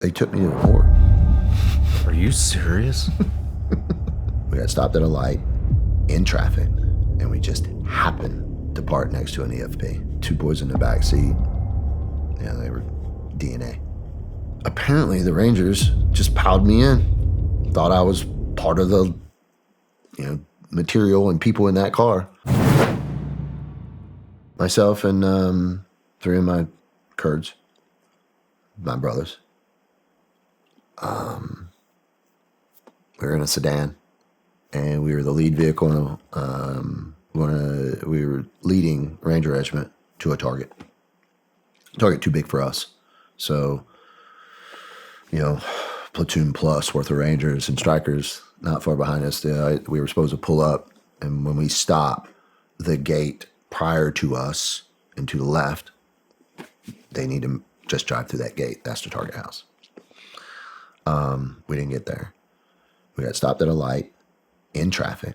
They took me to the morgue. Are you serious? We got stopped at a light in traffic, and we just happened to park next to an EFP. Two boys in the back seat. Yeah, they were DNA. Apparently, the Rangers just piled me in. Thought I was part of the, material and people in that car. Myself and three of my Kurds, my brothers. We were in a sedan, and we were the lead vehicle. We were leading Ranger Regiment to a target. Target too big for us. So, platoon plus worth of Rangers and Strykers not far behind us. We were supposed to pull up, and when we stop, the gate prior to us and to the left, they need to just drive through that gate. That's the target house. We didn't get there. We got stopped at a light in traffic,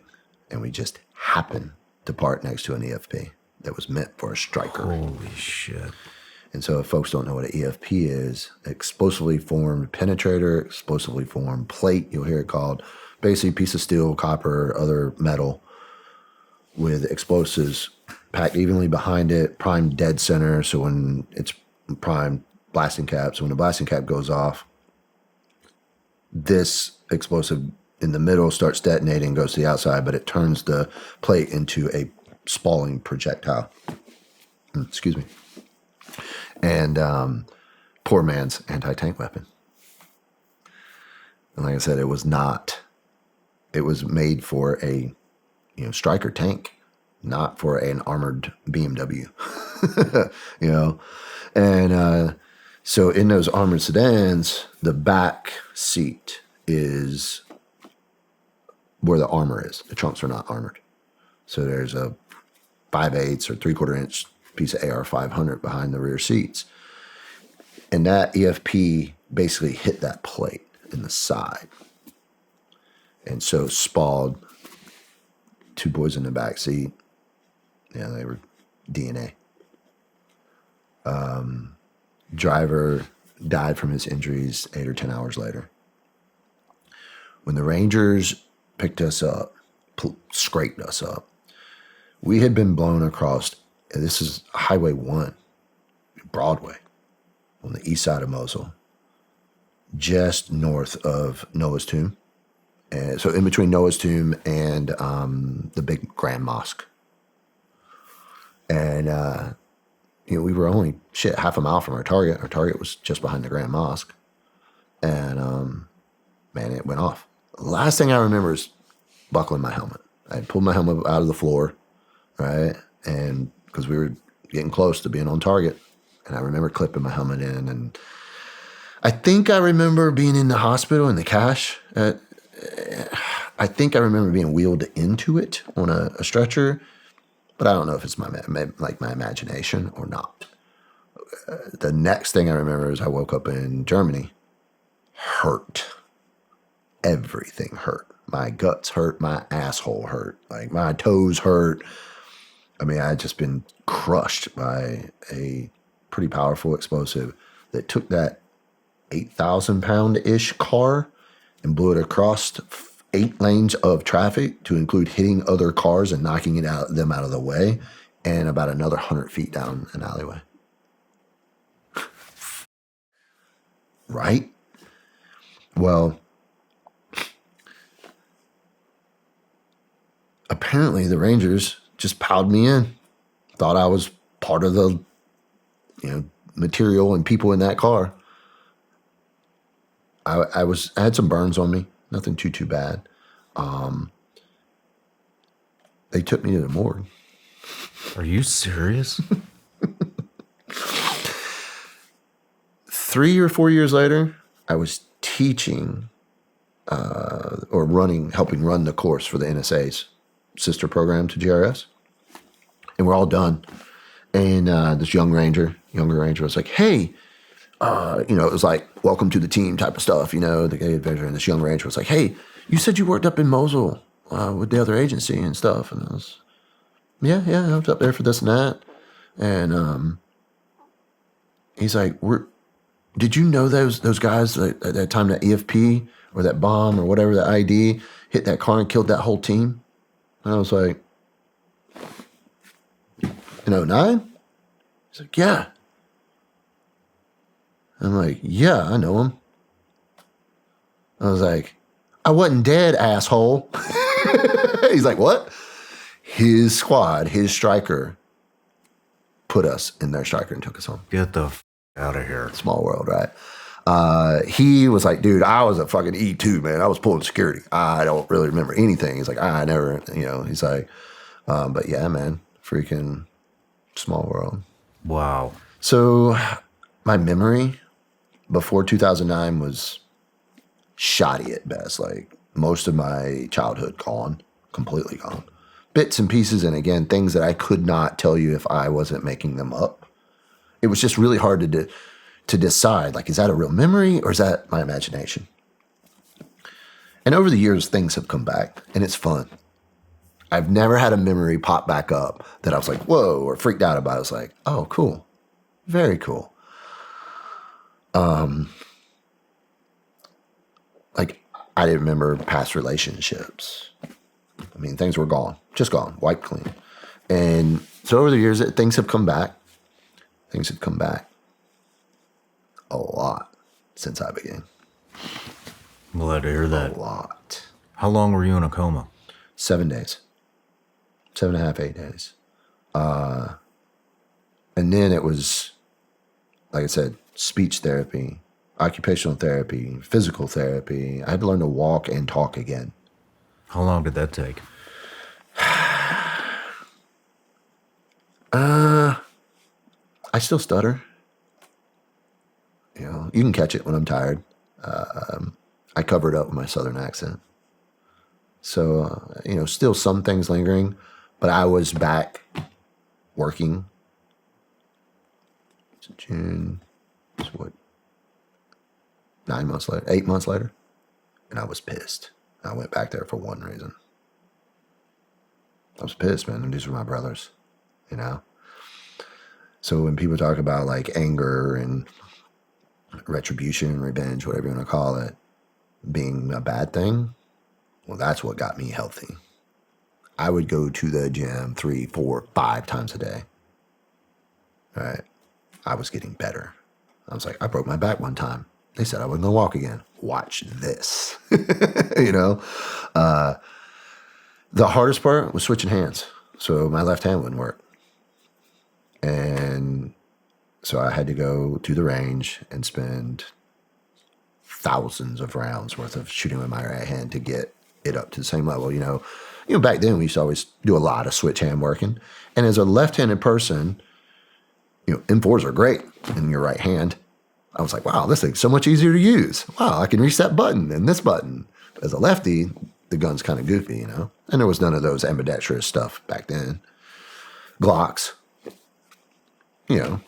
and we just happened to park next to an EFP that was meant for a Stryker. Holy shit. And so if folks don't know what an EFP is, explosively formed penetrator, explosively formed plate, you'll hear it called. Basically a piece of steel, copper, other metal with explosives packed evenly behind it, primed dead center. So when it's primed blasting cap, so when the blasting cap goes off, this explosive in the middle starts detonating, goes to the outside, but it turns the plate into a spalling projectile. Excuse me. And poor man's anti-tank weapon. And like I said, it was made for a Stryker tank, not for an armored BMW. And so in those armored sedans, the back seat is where the armor is. The trunks are not armored. So there's a 5/8 or 3/4 inch piece of AR-500 behind the rear seats. And that EFP basically hit that plate in the side. And so spalled two boys in the back seat. Yeah, they were DNA. Driver died from his injuries 8 or 10 hours later. When the Rangers picked us up, scraped us up, we had been blown across, this is Highway 1, Broadway, on the east side of Mosul, just north of Noah's Tomb. And so in between Noah's Tomb and the big Grand Mosque. And, we were only half a mile from our target. Our target was just behind the Grand Mosque. And, it went off. The last thing I remember is buckling my helmet. I had pulled my helmet out of the floor, right? And because we were getting close to being on target. And I remember clipping my helmet in. And I think I remember being in the hospital in the cache. I think I remember being wheeled into it on a stretcher. But I don't know if it's my imagination or not. The next thing I remember is I woke up in Germany. Hurt. Everything hurt. My guts hurt. My asshole hurt. Like my toes hurt. I mean, I had just been crushed by a pretty powerful explosive that took that 8,000-pound-ish car and blew it across 8 lanes of traffic to include hitting other cars and knocking them out of the way, and about another 100 feet down an alleyway. Right? Well, apparently the Rangers just piled me in. Thought I was part of the, material and people in that car. I had some burns on me. Nothing too bad. They took me to the morgue. Are you serious? 3 or 4 years later, I was teaching helping run the course for the NSA's sister program to GRS. And we're all done. And this younger ranger was like, hey, it was like, welcome to the team type of stuff, the gay adventure. And this young ranger was like, hey, you said you worked up in Mosul with the other agency and stuff. And I was, yeah, I was up there for this and that. And he's like, did you know those guys at that time, that EFP or that bomb or whatever, that ID hit that car and killed that whole team? And I was like, in '09? He's like, yeah. I'm like, yeah, I know him. I was like, I wasn't dead, asshole. He's like, what? His squad, his Stryker, put us in their Stryker and took us home. Get the out of here. Small world, right? He was like, dude, I was a fucking E2, man. I was pulling security. I don't really remember anything. He's like, I never, he's like, but yeah, man, freaking small world. Wow. So my memory before 2009 was shoddy at best. Like most of my childhood gone, completely gone. Bits and pieces, and again, things that I could not tell you if I wasn't making them up. It was just really hard to decide, like, is that a real memory or is that my imagination? And over the years, things have come back, and it's fun. I've never had a memory pop back up that I was like, whoa, or freaked out about. I was like, oh, cool. Very cool. Like, I didn't remember past relationships. I mean, things were gone, just gone, wiped clean. And so over the years, things have come back. Things have come back a lot since I began. I'm glad to hear that. A lot. How long were you in a coma? 7 days. 7.5, 8 days. And then it was, like I said, speech therapy, occupational therapy, physical therapy. I had to learn to walk and talk again. How long did that take? I still stutter. You can catch it when I'm tired. I cover it up with my southern accent. So, still some things lingering, but I was back working. It's June, it's what, 9 months later, 8 months later, and I was pissed. I went back there for one reason. I was pissed, man, and these were my brothers, So when people talk about like anger and retribution, revenge, whatever you want to call it, being a bad thing, well, that's what got me healthy. I would go to the gym 3, 4, 5 times a day. Right? I was getting better. I was like, I broke my back one time. They said I wasn't going to walk again. Watch this. The hardest part was switching hands. So my left hand wouldn't work. And so I had to go to the range and spend thousands of rounds worth of shooting with my right hand to get it up to the same level. Back then we used to always do a lot of switch hand working. And as a left-handed person, M4s are great in your right hand. I was like, wow, this thing's so much easier to use. Wow, I can reach that button and this button. As a lefty, the gun's kind of goofy, And there was none of those ambidextrous stuff back then. Glocks,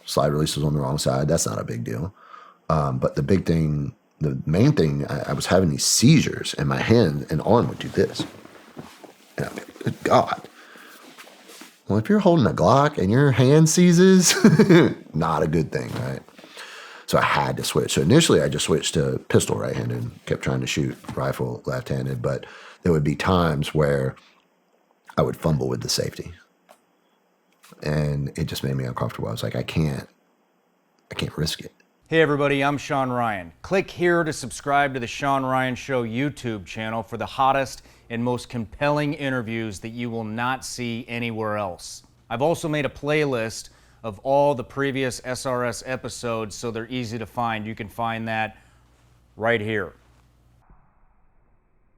slide releases on the wrong side. That's not a big deal. But the main thing, I was having these seizures and my hand and arm would do this. And I'm like, good God. Well, if you're holding a Glock and your hand seizes, not a good thing, right? So I had to switch. So initially I just switched to pistol right-handed and kept trying to shoot rifle left-handed. But there would be times where I would fumble with the safety. And it just made me uncomfortable. I was like, I can't risk it. Hey everybody, I'm Shawn Ryan. Click here to subscribe to the Shawn Ryan Show YouTube channel for the hottest and most compelling interviews that you will not see anywhere else. I've also made a playlist of all the previous SRS episodes so they're easy to find. You can find that right here.